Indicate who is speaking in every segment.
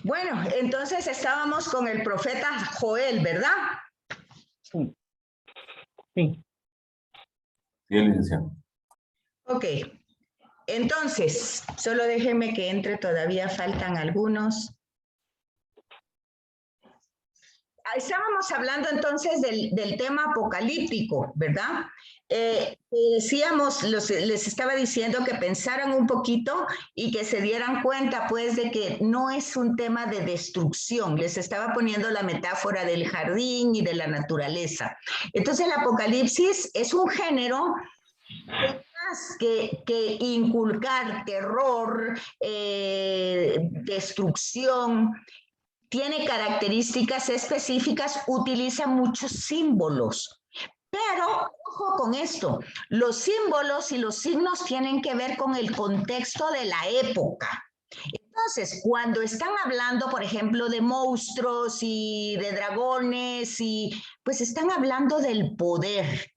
Speaker 1: Bueno, entonces estábamos con el profeta Joel, ¿verdad?
Speaker 2: Sí. Sí.
Speaker 3: Sí, licenciado.
Speaker 1: Ok. Entonces, solo déjenme que entre, todavía faltan algunos. Estábamos hablando entonces del tema apocalíptico, ¿verdad? Decíamos, les estaba diciendo que pensaran un poquito y que se dieran cuenta, pues, de que no es un tema de destrucción. Les estaba poniendo la metáfora del jardín y de la naturaleza. Entonces, el apocalipsis es un género que inculcar terror, destrucción, tiene características específicas, utiliza muchos símbolos. Pero, ojo con esto, los símbolos y los signos tienen que ver con el contexto de la época. Entonces, cuando están hablando, por ejemplo, de monstruos y de dragones, pues están hablando del poder.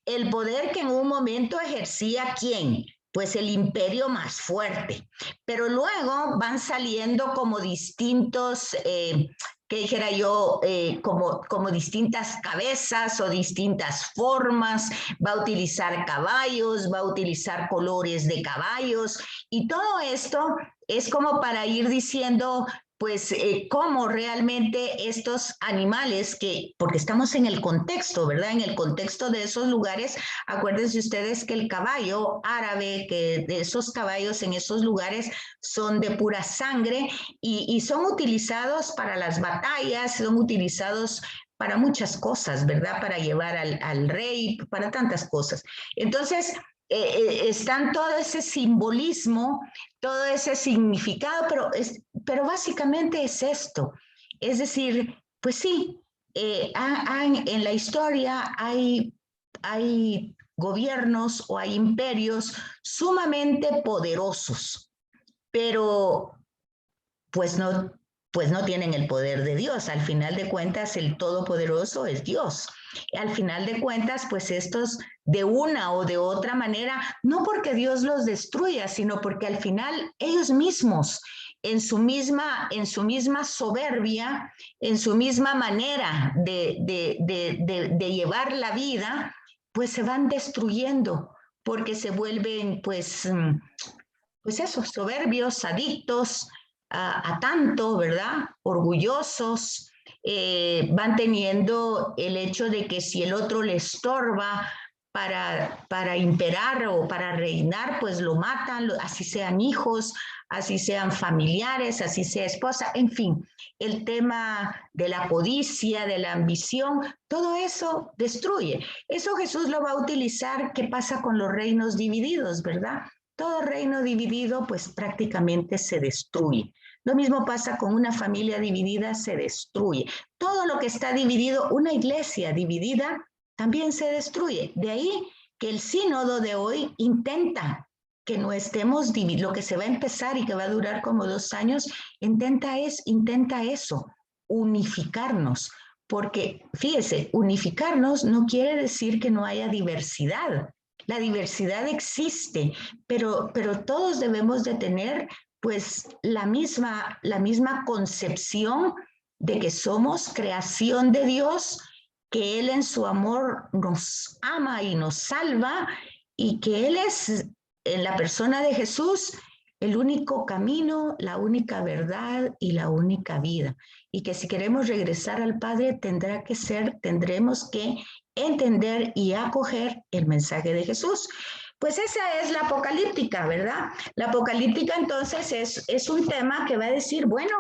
Speaker 1: El poder que en un momento ejercía ¿quién? Pues el imperio más fuerte. Pero luego van saliendo como distintos, que dijera yo, como distintas cabezas o distintas formas, va a utilizar caballos, va a utilizar colores de caballos, y todo esto es como para ir diciendo, pues, cómo realmente estos animales porque estamos en el contexto, ¿verdad? En el contexto de esos lugares, acuérdense ustedes que el caballo árabe, que de esos caballos en esos lugares son de pura sangre y son utilizados para las batallas, son utilizados para muchas cosas, ¿verdad? Para llevar al rey, para tantas cosas. Entonces, están todo ese simbolismo, todo ese significado, pero básicamente es esto. Es decir, pues sí, en la historia hay gobiernos o hay imperios sumamente poderosos, pero pues no tienen el poder de Dios. Al final de cuentas, el Todopoderoso es Dios. Al final de cuentas, pues estos de una o de otra manera, no porque Dios los destruya, sino porque al final ellos mismos, en su misma soberbia, en su misma manera de llevar la vida, pues se van destruyendo, porque se vuelven, pues eso, soberbios, adictos a tanto, ¿verdad? Orgullosos, van teniendo el hecho de que si el otro le estorba para imperar o para reinar, pues lo matan, así sean hijos, así sean familiares, así sea esposa, en fin, el tema de la codicia, de la ambición, todo eso destruye. Eso Jesús lo va a utilizar, ¿qué pasa con los reinos divididos, verdad? Todo reino dividido pues prácticamente se destruye. Lo mismo pasa con una familia dividida, se destruye. Todo lo que está dividido, una iglesia dividida, también se destruye. De ahí que el sínodo de hoy intenta que no estemos divididos, lo que se va a empezar y que va a durar como 2 años, intenta eso, unificarnos. Porque, fíjese, unificarnos no quiere decir que no haya diversidad. La diversidad existe, pero todos debemos de tener pues la misma concepción de que somos creación de Dios, que Él en su amor nos ama y nos salva y que Él es en la persona de Jesús el único camino, la única verdad y la única vida. Y que si queremos regresar al Padre tendremos que entender y acoger el mensaje de Jesús. Pues esa es la apocalíptica, ¿verdad? La apocalíptica entonces es un tema que va a decir, bueno,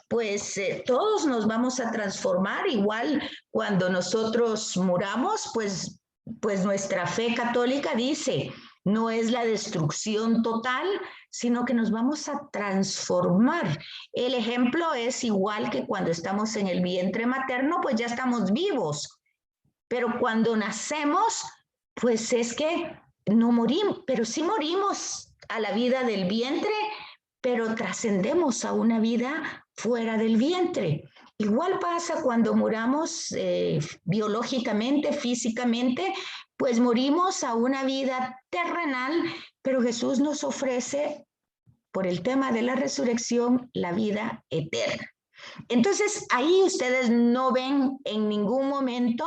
Speaker 1: pues todos nos vamos a transformar, igual cuando nosotros muramos, pues nuestra fe católica dice, no es la destrucción total, sino que nos vamos a transformar. El ejemplo es igual que cuando estamos en el vientre materno, pues ya estamos vivos, pero cuando nacemos, pues es que no morimos, pero sí morimos a la vida del vientre, pero trascendemos a una vida fuera del vientre. Igual pasa cuando muramos biológicamente, físicamente, pues morimos a una vida terrenal, pero Jesús nos ofrece por el tema de la resurrección, la vida eterna. Entonces, ahí ustedes no ven en ningún momento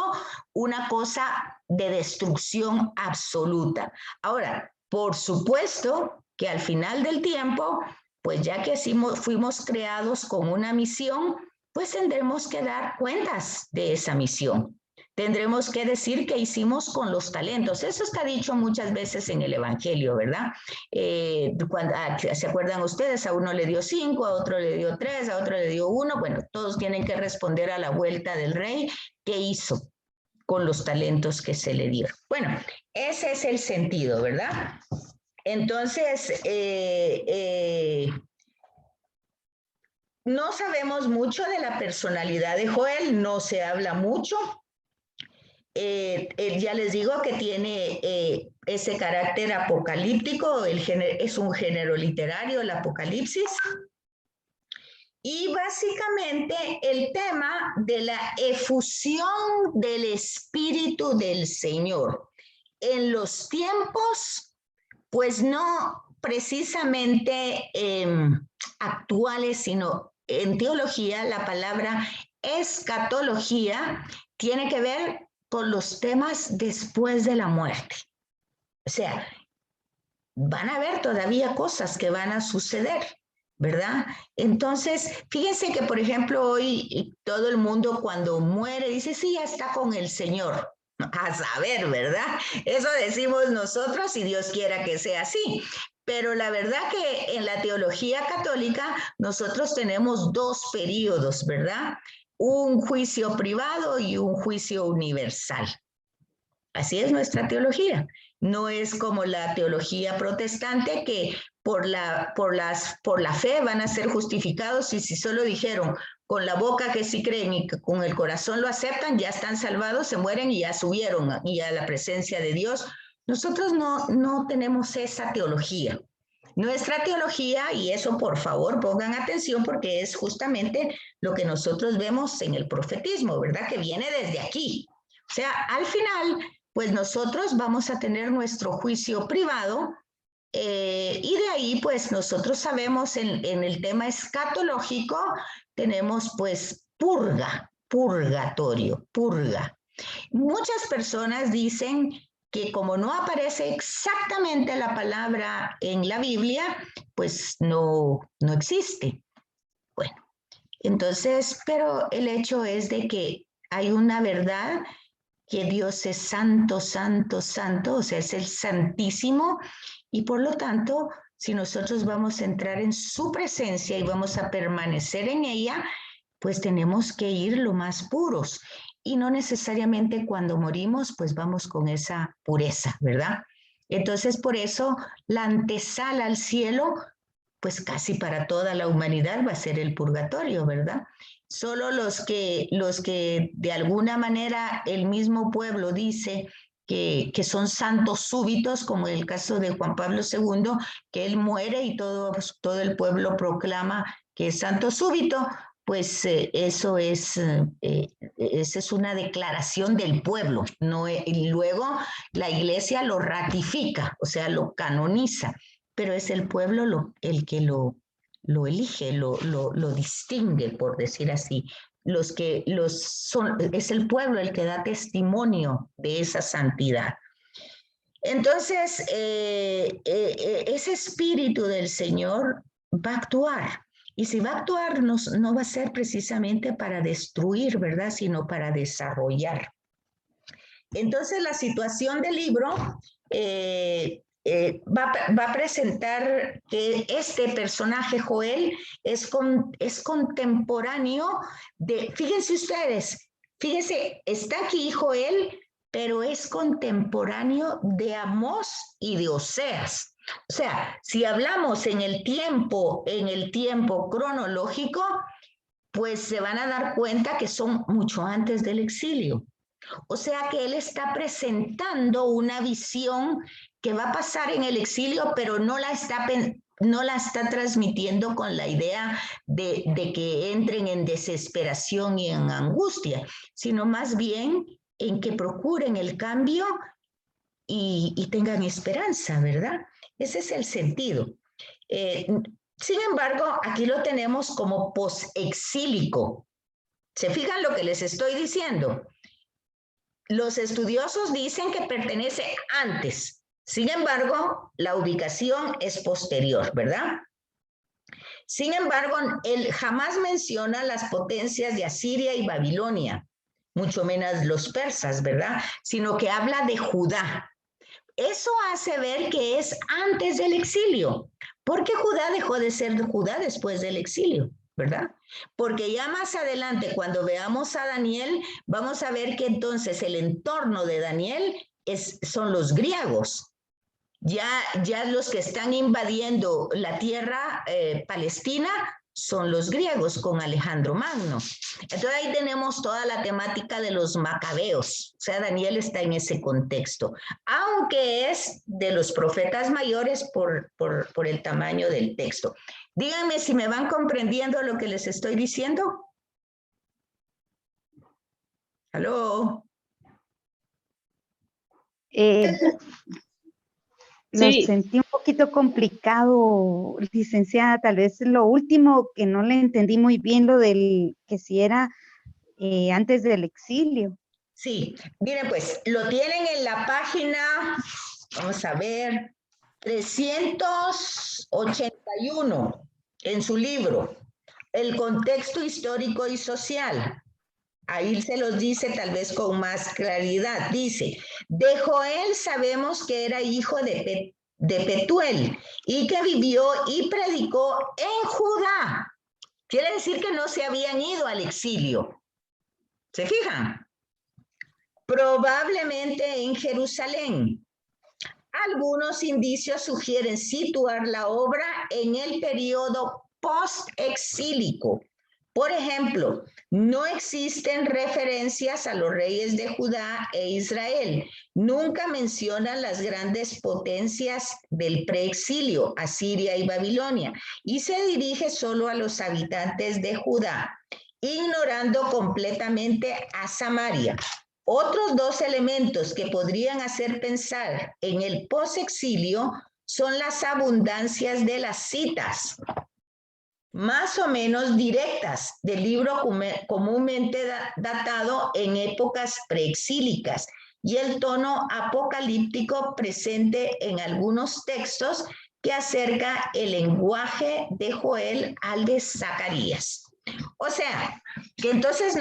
Speaker 1: una cosa de destrucción absoluta. Ahora, por supuesto que al final del tiempo, pues ya que fuimos creados con una misión, pues tendremos que dar cuentas de esa misión. Tendremos que decir qué hicimos con los talentos. Eso está dicho muchas veces en el Evangelio, ¿verdad? ¿Se acuerdan ustedes? A uno le dio 5, a otro le dio 3, a otro le dio 1. Bueno, todos tienen que responder a la vuelta del rey qué hizo con los talentos que se le dieron. Bueno, ese es el sentido, ¿verdad? Entonces, no sabemos mucho de la personalidad de Joel, no se habla mucho. Ya les digo que tiene ese carácter apocalíptico, es un género literario, el Apocalipsis. Y básicamente el tema de la efusión del Espíritu del Señor. En los tiempos, pues no precisamente actuales, sino en teología, la palabra escatología tiene que ver con los temas después de la muerte. O sea, van a haber todavía cosas que van a suceder, ¿verdad? Entonces, fíjense que, por ejemplo, hoy todo el mundo cuando muere dice, sí, ya está con el Señor. A saber, ¿verdad? Eso decimos nosotros y Dios quiera que sea así. Pero la verdad que en la teología católica nosotros tenemos dos periodos, ¿verdad? Un juicio privado y un juicio universal. Así es nuestra teología. No es como la teología protestante que por la fe van a ser justificados y si solo dijeron con la boca que sí creen y que con el corazón lo aceptan, ya están salvados, se mueren y ya subieron y a la presencia de Dios. Nosotros no tenemos esa teología. Nuestra teología, y eso por favor pongan atención porque es justamente lo que nosotros vemos en el profetismo, ¿verdad? Que viene desde aquí. O sea, al final, pues nosotros vamos a tener nuestro juicio privado y de ahí, pues nosotros sabemos en el tema escatológico, tenemos pues purgatorio, purga. Muchas personas dicen que como no aparece exactamente la palabra en la Biblia, pues no existe. Bueno, entonces, pero el hecho es de que hay una verdad que Dios es santo, santo, santo, o sea, es el santísimo, y por lo tanto, si nosotros vamos a entrar en su presencia y vamos a permanecer en ella, pues tenemos que ir lo más puros. Y no necesariamente cuando morimos, pues vamos con esa pureza, ¿verdad? Entonces, por eso, la antesala al cielo, pues casi para toda la humanidad va a ser el purgatorio, ¿verdad? Solo los que de alguna manera el mismo pueblo dice que son santos súbitos, como el caso de Juan Pablo II, que él muere y todo el pueblo proclama que es santo súbito, pues esa es una declaración del pueblo, ¿no? Y luego la iglesia lo ratifica, o sea, lo canoniza, pero es el pueblo el que lo elige, lo distingue, por decir así. Es el pueblo el que da testimonio de esa santidad. Entonces, ese espíritu del Señor va a actuar. Y si va a actuar, no va a ser precisamente para destruir, ¿verdad? Sino para desarrollar. Entonces, la situación del libro va a presentar que este personaje, Joel, es contemporáneo de, fíjense ustedes, está aquí Joel, pero es contemporáneo de Amós y de Oseas. O sea, si hablamos en el tiempo cronológico, pues se van a dar cuenta que son mucho antes del exilio. O sea que él está presentando una visión que va a pasar en el exilio, pero no la está transmitiendo con la idea de que entren en desesperación y en angustia, sino más bien en que procuren el cambio y tengan esperanza, ¿verdad? Ese es el sentido. Sin embargo, aquí lo tenemos como posexílico. ¿Se fijan lo que les estoy diciendo? Los estudiosos dicen que pertenece antes. Sin embargo, la ubicación es posterior, ¿verdad? Sin embargo, él jamás menciona las potencias de Asiria y Babilonia, mucho menos los persas, ¿verdad? Sino que habla de Judá. Eso hace ver que es antes del exilio, porque Judá dejó de ser Judá después del exilio, ¿verdad? Porque ya más adelante, cuando veamos a Daniel, vamos a ver que entonces el entorno de Daniel son los griegos. Ya los que están invadiendo la tierra palestina son los griegos con Alejandro Magno. Entonces ahí tenemos toda la temática de los macabeos. O sea, Daniel está en ese contexto, aunque es de los profetas mayores por el tamaño del texto. Díganme si me van comprendiendo lo que les estoy diciendo. ¿Aló?
Speaker 4: Lo sentí un poquito complicado, licenciada. Tal vez lo último que no le entendí muy bien, lo del que si era antes del exilio.
Speaker 1: Sí, miren pues, lo tienen en la página, vamos a ver, 381 en su libro, El contexto histórico y social. Ahí se los dice tal vez con más claridad. Dice, de Joel sabemos que era hijo de Petuel y que vivió y predicó en Judá. Quiere decir que no se habían ido al exilio. ¿Se fijan? Probablemente en Jerusalén. Algunos indicios sugieren situar la obra en el periodo post-exílico. Por ejemplo, no existen referencias a los reyes de Judá e Israel. Nunca mencionan las grandes potencias del preexilio, Asiria y Babilonia, y se dirige solo a los habitantes de Judá, ignorando completamente a Samaria. Otros dos elementos que podrían hacer pensar en el posexilio son las abundancias de las citas, más o menos directas, del libro comúnmente datado en épocas preexílicas, y el tono apocalíptico presente en algunos textos que acerca el lenguaje de Joel al de Zacarías. O sea, que entonces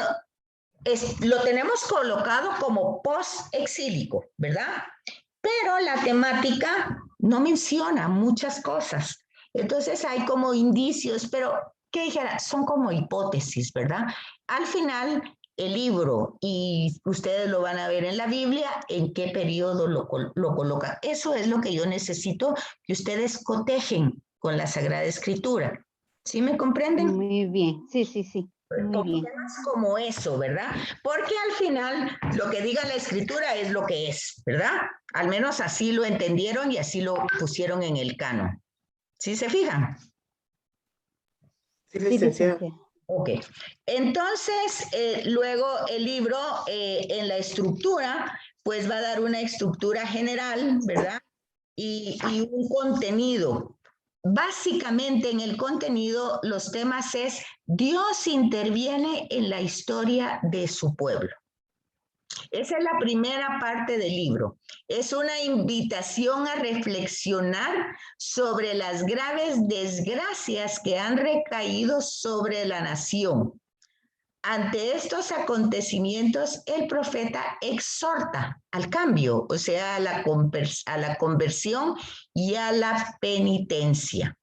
Speaker 1: lo tenemos colocado como post-exílico, ¿verdad? Pero la temática no menciona muchas cosas. Entonces hay como indicios, pero ¿qué dijera? Son como hipótesis, ¿verdad? Al final, el libro, y ustedes lo van a ver en la Biblia, en qué periodo lo coloca. Eso es lo que yo necesito que ustedes cotejen con la Sagrada Escritura. ¿Sí me comprenden?
Speaker 4: Muy bien, sí. Muy bien.
Speaker 1: Temas como eso, ¿verdad? Porque al final lo que diga la escritura es lo que es, ¿verdad? Al menos así lo entendieron y así lo pusieron en el canon. ¿Sí se fijan?
Speaker 2: Sí, licenciada.
Speaker 1: Ok. Entonces, luego el libro en la estructura, pues va a dar una estructura general, ¿verdad? Y un contenido. Básicamente en el contenido los temas es Dios interviene en la historia de su pueblo. Esa es la primera parte del libro. Es una invitación a reflexionar sobre las graves desgracias que han recaído sobre la nación. Ante estos acontecimientos, el profeta exhorta al cambio, o sea, a la conversión y a la penitencia.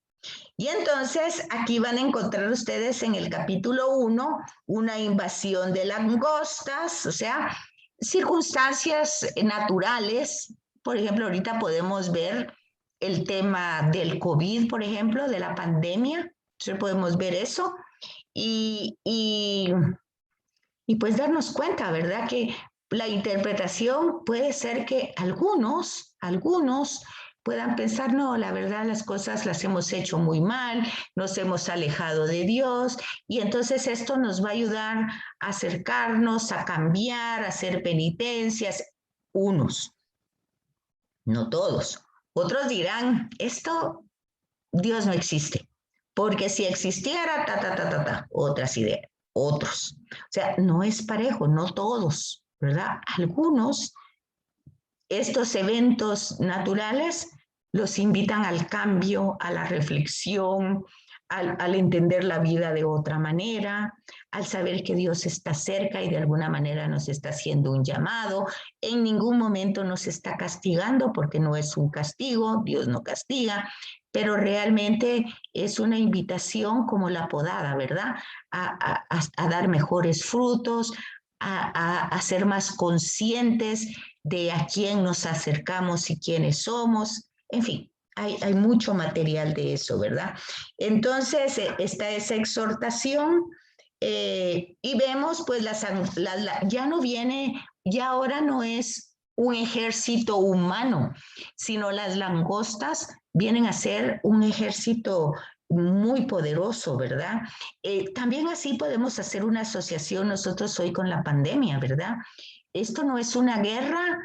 Speaker 1: Y entonces aquí van a encontrar ustedes en el capítulo 1 una invasión de langostas, o sea, circunstancias naturales. Por ejemplo, ahorita podemos ver el tema del COVID, por ejemplo, de la pandemia. Entonces podemos ver eso. Y pues darnos cuenta, ¿verdad? Que la interpretación puede ser que algunos puedan pensar, no, la verdad las cosas las hemos hecho muy mal, nos hemos alejado de Dios, y entonces esto nos va a ayudar a acercarnos, a cambiar, a hacer penitencias. Unos, no todos. Otros dirán, esto Dios no existe. Porque si existiera, otras ideas, otros. O sea, no es parejo, no todos, ¿verdad? Algunos, estos eventos naturales los invitan al cambio, a la reflexión, al entender la vida de otra manera, al saber que Dios está cerca y de alguna manera nos está haciendo un llamado. En ningún momento nos está castigando porque no es un castigo, Dios no castiga, pero realmente es una invitación como la podada, ¿verdad? A dar mejores frutos, a ser más conscientes de a quién nos acercamos y quiénes somos, en fin. Hay mucho material de eso, ¿verdad? Entonces, está esa exhortación y vemos, pues, ya no viene, ya ahora no es un ejército humano, sino las langostas vienen a ser un ejército muy poderoso, ¿verdad? También así podemos hacer una asociación nosotros hoy con la pandemia, ¿verdad? Esto no es una guerra,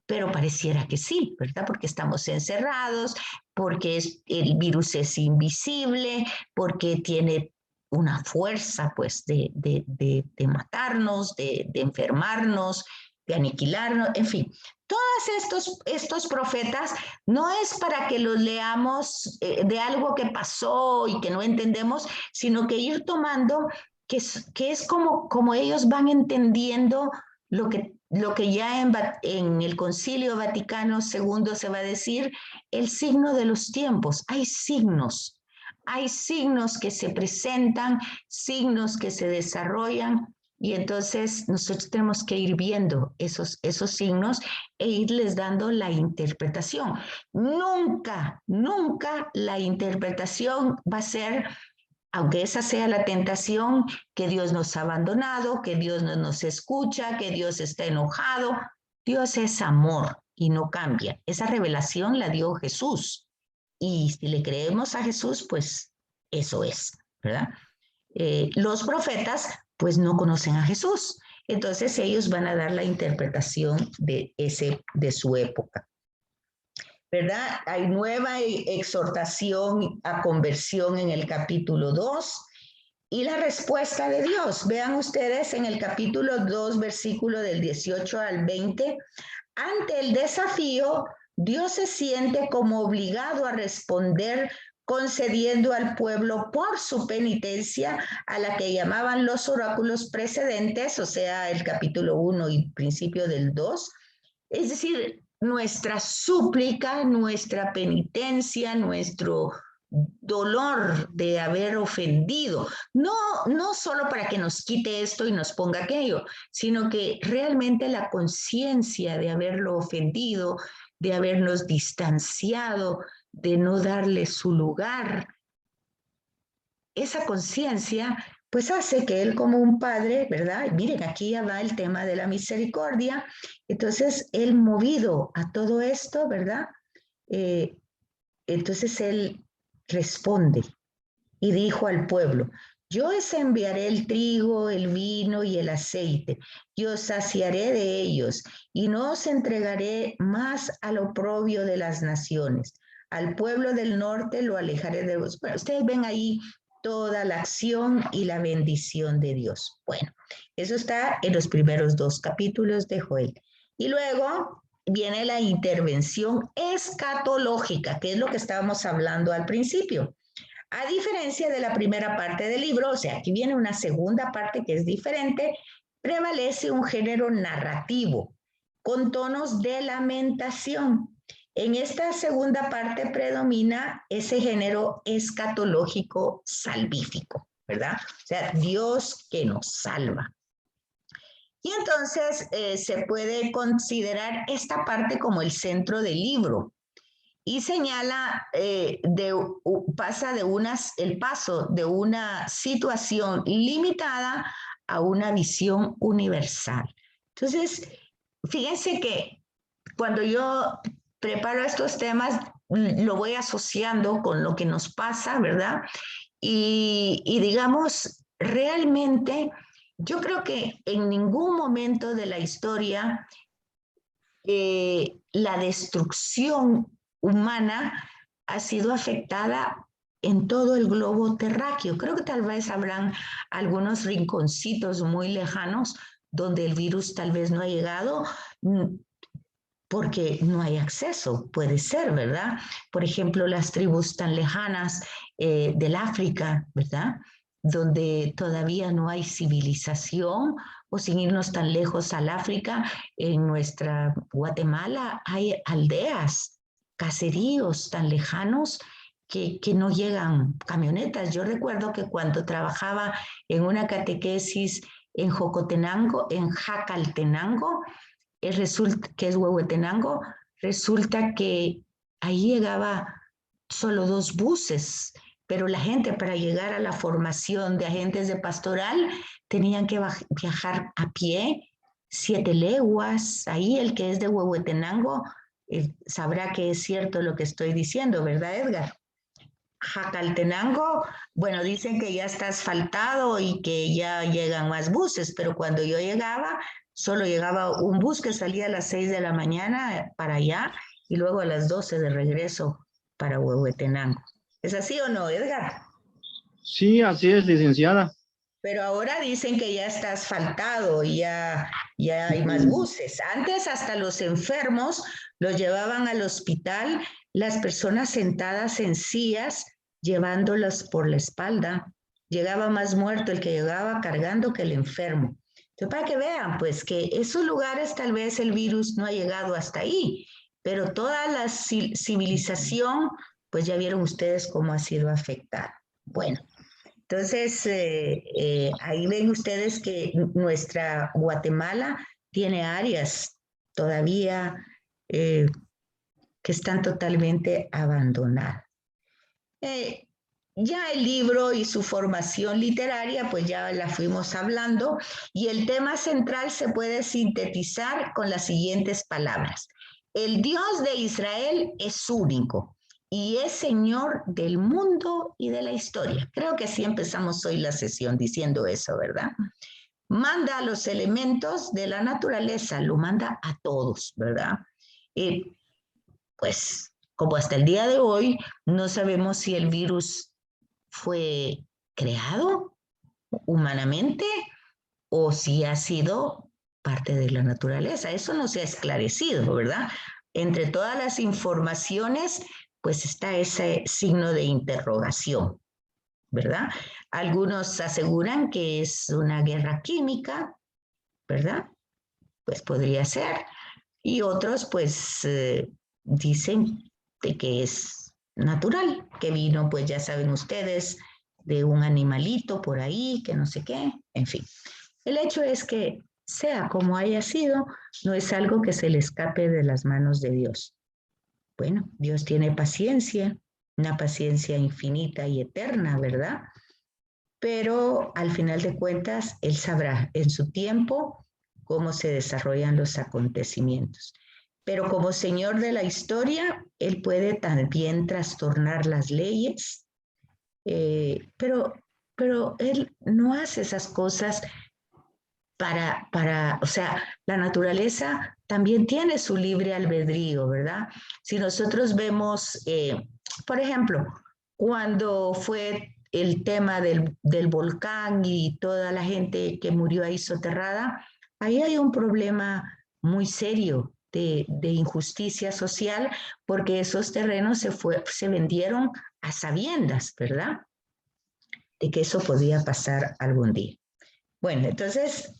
Speaker 1: pero pareciera que sí, ¿verdad? Porque estamos encerrados, porque el virus es invisible, porque tiene una fuerza, pues, de matarnos, de enfermarnos, de aniquilarnos, en fin. Todos estos profetas no es para que los leamos de algo que pasó y que no entendemos, sino que ir tomando que es como ellos van entendiendo lo que ya en el Concilio Vaticano II se va a decir, el signo de los tiempos. Hay signos que se presentan, signos que se desarrollan, y entonces nosotros tenemos que ir viendo esos signos e irles dando la interpretación. Nunca la interpretación va a ser, aunque esa sea la tentación, que Dios nos ha abandonado, que Dios no nos escucha, que Dios está enojado. Dios es amor y no cambia. Esa revelación la dio Jesús. Y si le creemos a Jesús, pues eso es, ¿verdad? Los profetas, pues no conocen a Jesús. Entonces ellos van a dar la interpretación de su época. ¿Verdad? Hay nueva exhortación a conversión en el capítulo 2 y la respuesta de Dios. Vean ustedes en el capítulo 2, versículo del 18 al 20, ante el desafío, Dios se siente como obligado a responder concediendo al pueblo por su penitencia a la que llamaban los oráculos precedentes, o sea, el capítulo 1 y principio del 2, es decir, nuestra súplica, nuestra penitencia, nuestro dolor de haber ofendido, no solo para que nos quite esto y nos ponga aquello, sino que realmente la conciencia de haberlo ofendido, de habernos distanciado, de no darle su lugar, esa conciencia pues hace que él como un padre, ¿verdad? Miren, aquí ya va el tema de la misericordia. Entonces, él movido a todo esto, ¿verdad? Entonces él responde y dijo al pueblo, yo os enviaré el trigo, el vino y el aceite, y os saciaré de ellos, y no os entregaré más al oprobio de las naciones. Al pueblo del norte lo alejaré de vos. Bueno, ustedes ven ahí toda la acción y la bendición de Dios. Bueno, eso está en los primeros 2 capítulos de Joel. Y luego viene la intervención escatológica, que es lo que estábamos hablando al principio. A diferencia de la primera parte del libro, o sea, aquí viene una segunda parte que es diferente, prevalece un género narrativo con tonos de lamentación. En esta segunda parte predomina ese género escatológico salvífico, ¿verdad? O sea, Dios que nos salva. Y entonces se puede considerar esta parte como el centro del libro y señala el paso de una situación limitada a una visión universal. Entonces, fíjense que cuando yo preparo estos temas, lo voy asociando con lo que nos pasa, ¿verdad? Y digamos, realmente, yo creo que en ningún momento de la historia la destrucción humana ha sido afectada en todo el globo terráqueo. Creo que tal vez habrán algunos rinconcitos muy lejanos donde el virus tal vez no ha llegado porque no hay acceso, puede ser, ¿verdad? Por ejemplo, las tribus tan lejanas del África, ¿verdad? Donde todavía no hay civilización, o sin irnos tan lejos al África, en nuestra Guatemala hay aldeas, caseríos tan lejanos que no llegan camionetas. Yo recuerdo que cuando trabajaba en una catequesis en Jocotenango, en Jacaltenango, resulta que es Huehuetenango, resulta que ahí llegaba solo 2 buses, pero la gente para llegar a la formación de agentes de pastoral tenían que viajar a pie 7 leguas. Ahí el que es de Huehuetenango sabrá que es cierto lo que estoy diciendo, ¿verdad, Edgar? Jacaltenango, bueno, dicen que ya está asfaltado y que ya llegan más buses, pero cuando yo llegaba, solo llegaba un bus que salía a las 6 de la mañana para allá y luego a las 12 de regreso para Huehuetenango. ¿Es así o no, Edgar?
Speaker 5: Sí, así es, licenciada.
Speaker 1: Pero ahora dicen que ya está asfaltado y ya hay más buses. Antes hasta los enfermos los llevaban al hospital, las personas sentadas en sillas, llevándolas por la espalda. Llegaba más muerto el que llegaba cargando que el enfermo. Entonces, para que vean, pues, que esos lugares tal vez el virus no ha llegado hasta ahí, pero toda la civilización, pues ya vieron ustedes cómo ha sido afectada. Bueno. Entonces, ahí ven ustedes que nuestra Guatemala tiene áreas todavía que están totalmente abandonadas. Ya el libro y su formación literaria, pues ya la fuimos hablando, y el tema central se puede sintetizar con las siguientes palabras. El Dios de Israel es único y es Señor del mundo y de la historia. Creo que así empezamos hoy la sesión diciendo eso, ¿verdad? Manda a los elementos de la naturaleza, lo manda a todos, ¿verdad? Pues como hasta el día de hoy no sabemos si el virus fue creado humanamente o si ha sido parte de la naturaleza. Eso no se ha esclarecido, ¿verdad? Entre todas las informaciones, pues está ese signo de interrogación, ¿verdad? Algunos aseguran que es una guerra química, ¿verdad? Pues podría ser. Y otros, pues, dicen de que es natural, que vino, pues ya saben ustedes, de un animalito por ahí, que no sé qué, en fin. El hecho es que, sea como haya sido, no es algo que se le escape de las manos de Dios. Bueno, Dios tiene paciencia, una paciencia infinita y eterna, ¿verdad? Pero al final de cuentas, Él sabrá en su tiempo cómo se desarrollan los acontecimientos. Pero como Señor de la historia, Él puede también trastornar las leyes, pero Él no hace esas cosas o sea, la naturaleza también tiene su libre albedrío, ¿verdad? Si nosotros vemos, por ejemplo, cuando fue el tema del volcán y toda la gente que murió ahí soterrada, ahí hay un problema muy serio de injusticia social porque esos terrenos se vendieron a sabiendas, ¿verdad? De que eso podía pasar algún día. Bueno, entonces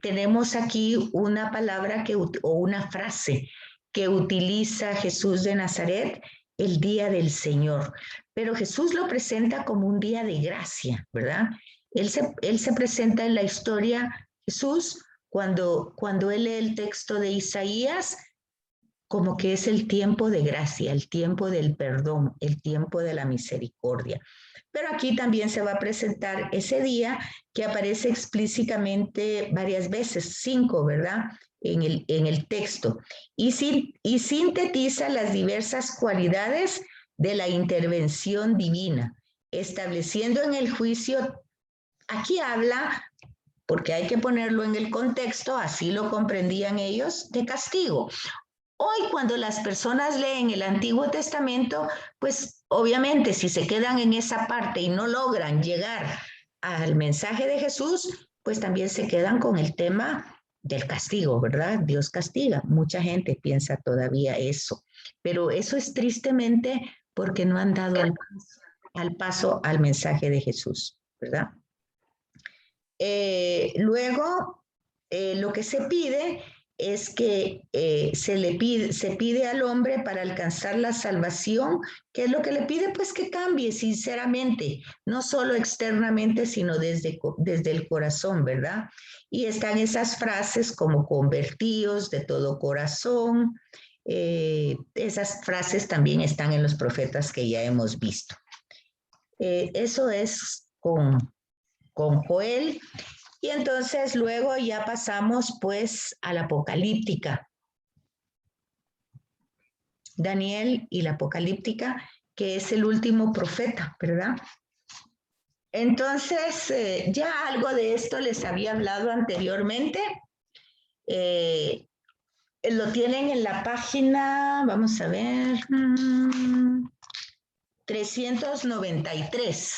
Speaker 1: tenemos aquí una palabra o una frase que utiliza Jesús de Nazaret, el día del Señor. Pero Jesús lo presenta como un día de gracia, ¿verdad? Él se presenta en la historia, Jesús, cuando él lee el texto de Isaías, como que es el tiempo de gracia, el tiempo del perdón, el tiempo de la misericordia. Pero aquí también se va a presentar ese día que aparece explícitamente varias veces, 5, ¿verdad? En el texto. Y sintetiza las diversas cualidades de la intervención divina, estableciendo en el juicio, aquí habla, porque hay que ponerlo en el contexto, así lo comprendían ellos, de castigo. Hoy cuando las personas leen el Antiguo Testamento, pues obviamente si se quedan en esa parte y no logran llegar al mensaje de Jesús, pues también se quedan con el tema del castigo, ¿verdad? Dios castiga. Mucha gente piensa todavía eso, pero eso es tristemente porque no han dado al paso al mensaje de Jesús, ¿verdad? Luego, lo que se pide es que se pide al hombre para alcanzar la salvación. ¿Qué es lo que le pide? Pues que cambie sinceramente, no solo externamente, sino desde el corazón, ¿verdad? Y están esas frases como convertidos de todo corazón. Esas frases también están en los profetas que ya hemos visto. Eso es con Joel. Y entonces luego ya pasamos pues a la apocalíptica. Daniel y la apocalíptica, que es el último profeta, ¿verdad? Entonces, ya algo de esto les había hablado anteriormente. Lo tienen en la página, vamos a ver, 393.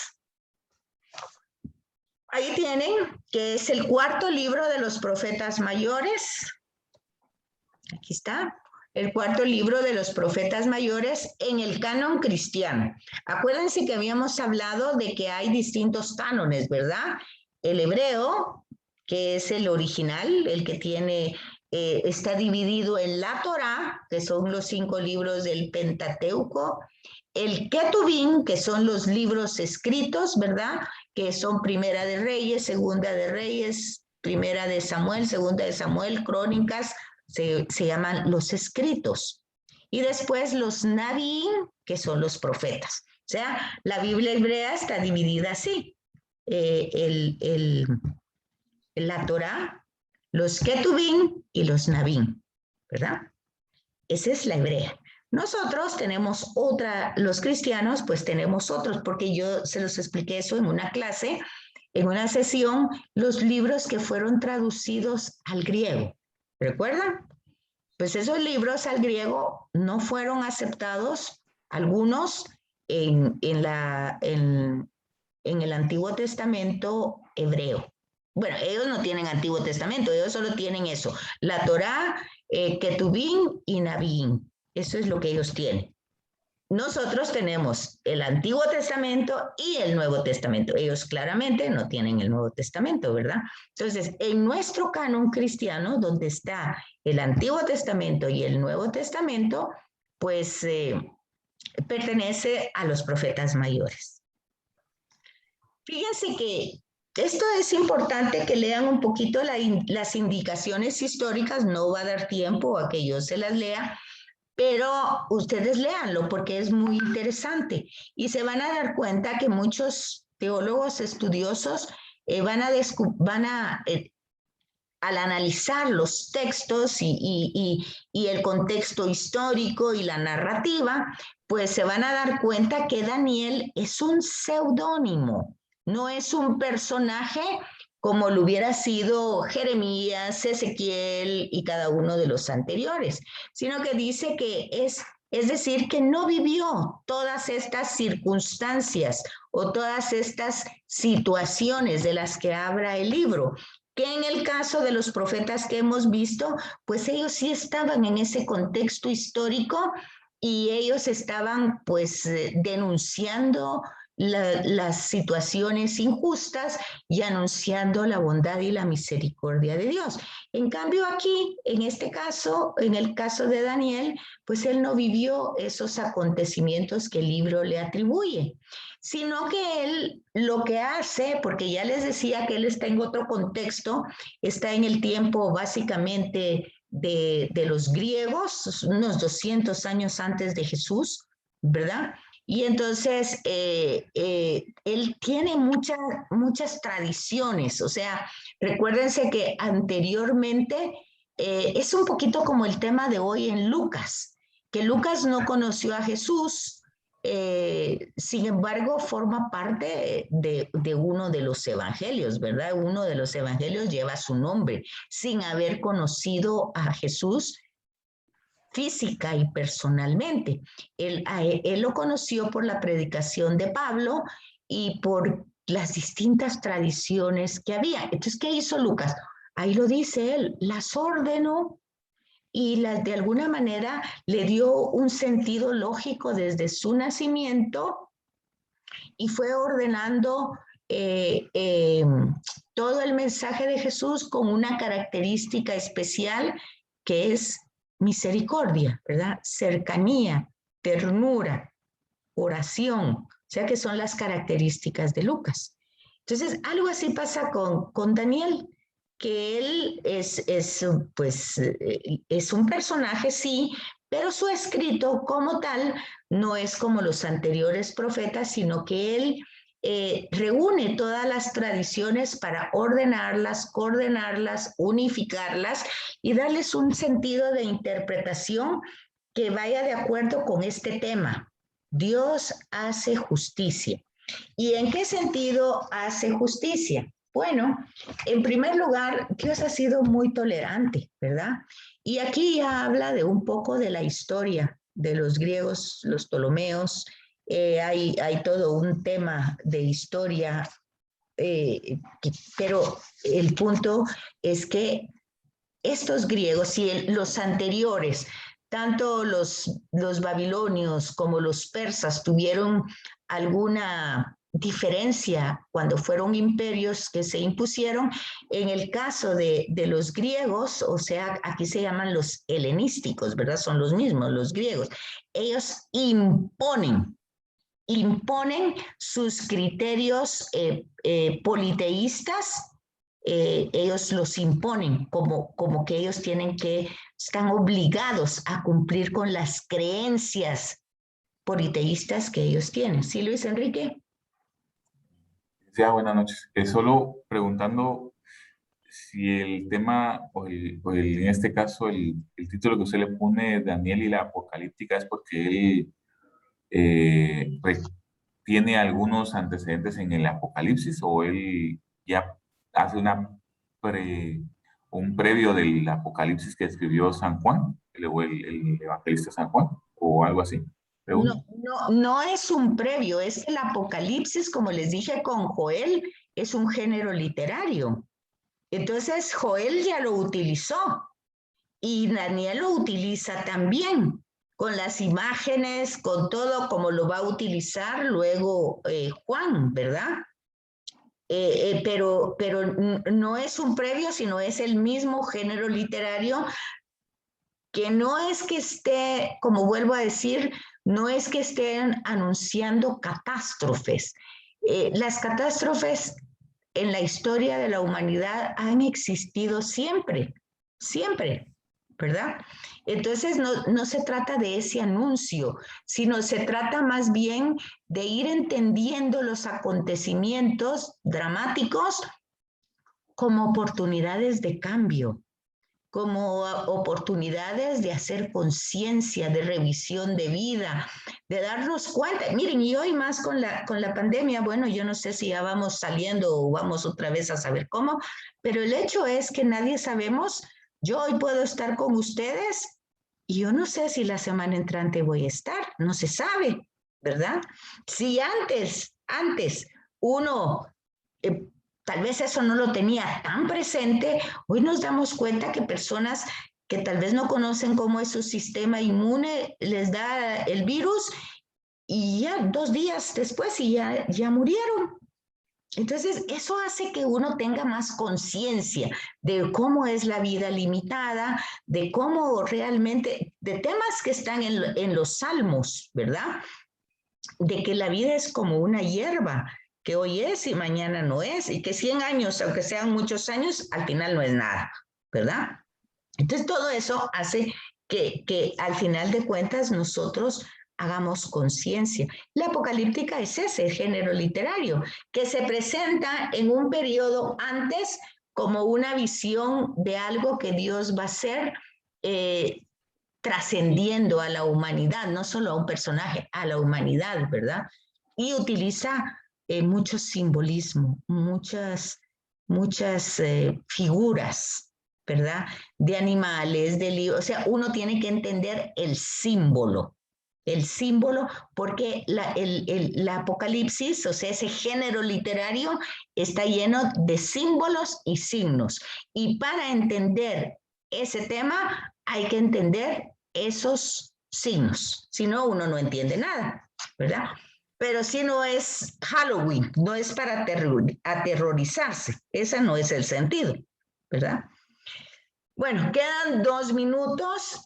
Speaker 1: Ahí tienen que es el cuarto libro de los profetas mayores. Aquí está. El cuarto libro de los profetas mayores en el canon cristiano. Acuérdense que habíamos hablado de que hay distintos cánones, ¿verdad? El hebreo, que es el original, el que tiene, está dividido en la Torá, que son los 5 libros del Pentateuco, el Ketubín, que son los libros escritos, ¿verdad? Que son Primera de Reyes, Segunda de Reyes, Primera de Samuel, Segunda de Samuel, Crónicas, se llaman los escritos. Y después los Naví, que son los profetas. O sea, la Biblia hebrea está dividida así. La Torá, los Ketubín y los Naví, ¿verdad? Esa es la hebrea. Nosotros tenemos otra, los cristianos pues tenemos otros, porque yo se los expliqué eso en una clase, en una sesión, los libros que fueron traducidos al griego. ¿Recuerdan? Pues esos libros al griego no fueron aceptados, algunos en el Antiguo Testamento hebreo. Bueno, ellos no tienen Antiguo Testamento, ellos solo tienen eso, la Torá, Ketubín y Navín. Eso es lo que ellos tienen. Nosotros tenemos el Antiguo Testamento y el Nuevo Testamento. Ellos claramente no tienen el Nuevo Testamento, ¿verdad? Entonces, en nuestro canon cristiano, donde está el Antiguo Testamento y el Nuevo Testamento, pues pertenece a los profetas mayores. Fíjense que esto es importante que lean un poquito las indicaciones históricas. No va a dar tiempo a que yo se las lea, pero ustedes léanlo porque es muy interesante y se van a dar cuenta que muchos teólogos estudiosos al analizar los textos y el contexto histórico y la narrativa, pues se van a dar cuenta que Daniel es un seudónimo, no es un personaje como lo hubiera sido Jeremías, Ezequiel y cada uno de los anteriores, sino que dice que es decir, que no vivió todas estas circunstancias o todas estas situaciones de las que habla el libro, que en el caso de los profetas que hemos visto, pues ellos sí estaban en ese contexto histórico y ellos estaban pues denunciando las situaciones injustas y anunciando la bondad y la misericordia de Dios. En cambio aquí, en este caso, en el caso de Daniel, pues él no vivió esos acontecimientos que el libro le atribuye, sino que él lo que hace, porque ya les decía que él está en otro contexto, está en el tiempo básicamente de los griegos, unos 200 años antes de Jesús, ¿verdad? Y entonces él tiene muchas tradiciones, o sea, recuérdense que anteriormente es un poquito como el tema de hoy en Lucas, que Lucas no conoció a Jesús, sin embargo forma parte de uno de los evangelios, ¿verdad? Uno de los evangelios lleva su nombre, sin haber conocido a Jesús. física y personalmente. Él lo conoció por la predicación de Pablo y por las distintas tradiciones que había. Entonces, ¿qué hizo Lucas? Ahí lo dice él, las ordenó y de alguna manera le dio un sentido lógico desde su nacimiento y fue ordenando todo el mensaje de Jesús con una característica especial que es misericordia, ¿verdad? Cercanía, ternura, oración, o sea que son las características de Lucas. Entonces, algo así pasa con Daniel, que él es un personaje, sí, pero su escrito como tal no es como los anteriores profetas, sino que él reúne todas las tradiciones para ordenarlas, coordenarlas, unificarlas y darles un sentido de interpretación que vaya de acuerdo con este tema. Dios hace justicia. ¿Y en qué sentido hace justicia? Bueno, en primer lugar, Dios ha sido muy tolerante, ¿verdad? Y aquí ya habla de un poco de la historia de los griegos, los ptolomeos. Hay todo un tema de historia, pero el punto es que estos griegos y los anteriores, tanto los babilonios como los persas, tuvieron alguna diferencia cuando fueron imperios que se impusieron. En el caso de los griegos, o sea, aquí se llaman los helenísticos, ¿verdad? Son los mismos, los griegos. Ellos imponen sus criterios politeístas. Ellos los imponen como que ellos están obligados a cumplir con las creencias politeístas que ellos tienen. ¿Sí, Luis Enrique?
Speaker 3: Sí, buenas noches. Solo preguntando si el tema, en este caso, el título que usted le pone, Daniel y la Apocalíptica, es porque él tiene algunos antecedentes en el Apocalipsis, o él ya hace un previo del Apocalipsis que escribió San Juan, el evangelista San Juan, o algo así.
Speaker 1: No es un previo, es el Apocalipsis, como les dije con Joel, es un género literario. Entonces Joel ya lo utilizó y Daniel lo utiliza también, con las imágenes, con todo como lo va a utilizar luego Juan, ¿verdad? Pero no es un previo, sino es el mismo género literario, que no es que esté, como vuelvo a decir, no es que estén anunciando catástrofes. Las catástrofes en la historia de la humanidad han existido siempre, siempre, ¿verdad? Entonces no se trata de ese anuncio, sino se trata más bien de ir entendiendo los acontecimientos dramáticos como oportunidades de cambio, como oportunidades de hacer conciencia, de revisión de vida, de darnos cuenta. Miren, y hoy más con la pandemia, bueno, yo no sé si ya vamos saliendo o vamos otra vez a saber cómo, pero el hecho es que nadie sabemos. Yo hoy puedo estar con ustedes y yo no sé si la semana entrante voy a estar, no se sabe, ¿verdad? Si antes uno tal vez eso no lo tenía tan presente, hoy nos damos cuenta que personas que tal vez no conocen cómo es su sistema inmune, les da el virus y ya 2 días después y ya murieron. Entonces, eso hace que uno tenga más conciencia de cómo es la vida limitada, de cómo realmente, de temas que están en los salmos, ¿verdad? De que la vida es como una hierba, que hoy es y mañana no es, y que 100 años, aunque sean muchos años, al final no es nada, ¿verdad? Entonces todo eso hace que al final de cuentas nosotros hagamos conciencia. La apocalíptica es ese género literario que se presenta en un periodo antes como una visión de algo que Dios va a hacer, trascendiendo a la humanidad, no solo a un personaje, a la humanidad, ¿verdad? Y utiliza mucho simbolismo, muchas figuras ¿verdad? De animales, de libros, o sea, uno tiene que entender el símbolo, porque la Apocalipsis, o sea, ese género literario está lleno de símbolos y signos. Y para entender ese tema hay que entender esos signos, si no, uno no entiende nada, ¿verdad? Pero si no es Halloween, no es para aterrorizarse, ese no es el sentido, ¿verdad? Bueno, quedan 2 minutos.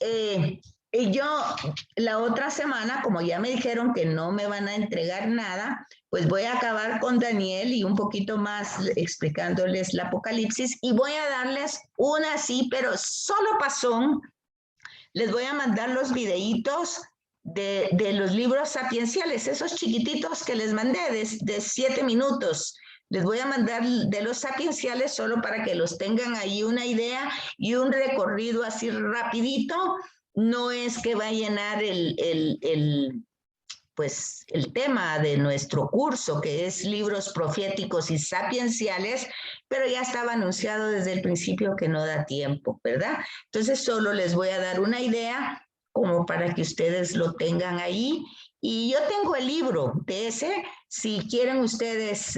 Speaker 1: Y yo la otra semana, como ya me dijeron que no me van a entregar nada, pues voy a acabar con Daniel y un poquito más explicándoles la Apocalipsis y voy a darles una así, pero solo pasón. Les voy a mandar los videitos de los libros sapienciales, esos chiquititos que les mandé de 7 minutos. Les voy a mandar de los sapienciales solo para que los tengan ahí una idea y un recorrido así rapidito. No es que va a llenar pues, el tema de nuestro curso, que es libros proféticos y sapienciales, pero ya estaba anunciado desde el principio que no da tiempo, ¿verdad? Entonces solo les voy a dar una idea como para que ustedes lo tengan ahí. Y yo tengo el libro de ese, si quieren ustedes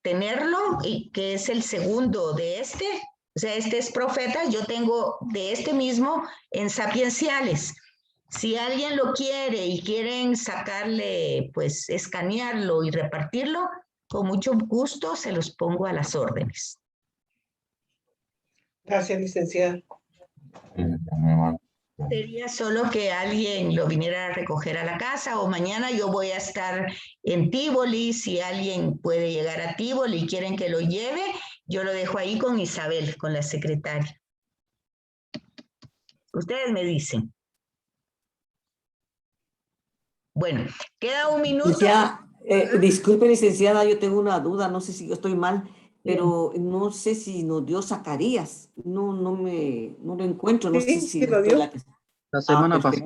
Speaker 1: tenerlo, y que es el segundo de este, o sea, este es Profetas, yo tengo de este mismo en sapienciales. Si alguien lo quiere y quieren sacarle, pues escanearlo y repartirlo, con mucho gusto se los pongo a las órdenes.
Speaker 2: Gracias, licenciada.
Speaker 1: Sería solo que alguien lo viniera a recoger a la casa o mañana yo voy a estar en Tívoli. Si alguien puede llegar a Tívoli y quieren que lo lleve, yo lo dejo ahí con Isabel, con la secretaria. Ustedes me dicen. Bueno, queda un minuto.
Speaker 6: Disculpe, licenciada, yo tengo una duda, no sé si yo estoy mal, pero no sé si nos dio Zacarías, no lo encuentro, no sé si
Speaker 2: Sí, lo dio.
Speaker 5: La semana
Speaker 6: perfecto.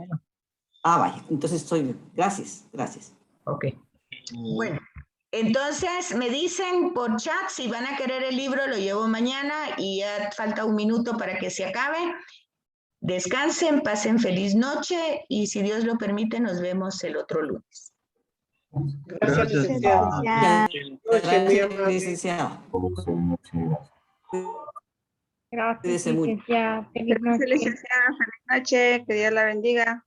Speaker 5: pasada.
Speaker 6: Vaya, entonces estoy bien. Gracias.
Speaker 1: Ok. Bueno, entonces me dicen por chat si van a querer el libro, lo llevo mañana y ya falta un minuto para que se acabe. Descansen, pasen feliz noche y si Dios lo permite nos vemos el otro lunes.
Speaker 2: Gracias,
Speaker 5: Gracias.
Speaker 2: licenciada.
Speaker 4: Ya.
Speaker 2: Noche, muy amable.
Speaker 6: Licenciada.
Speaker 7: Gracias,
Speaker 6: Cuídese mucho.
Speaker 7: licenciada. Feliz
Speaker 8: Gracias,
Speaker 7: noche.
Speaker 8: licenciada. Feliz noche. Que Dios la bendiga.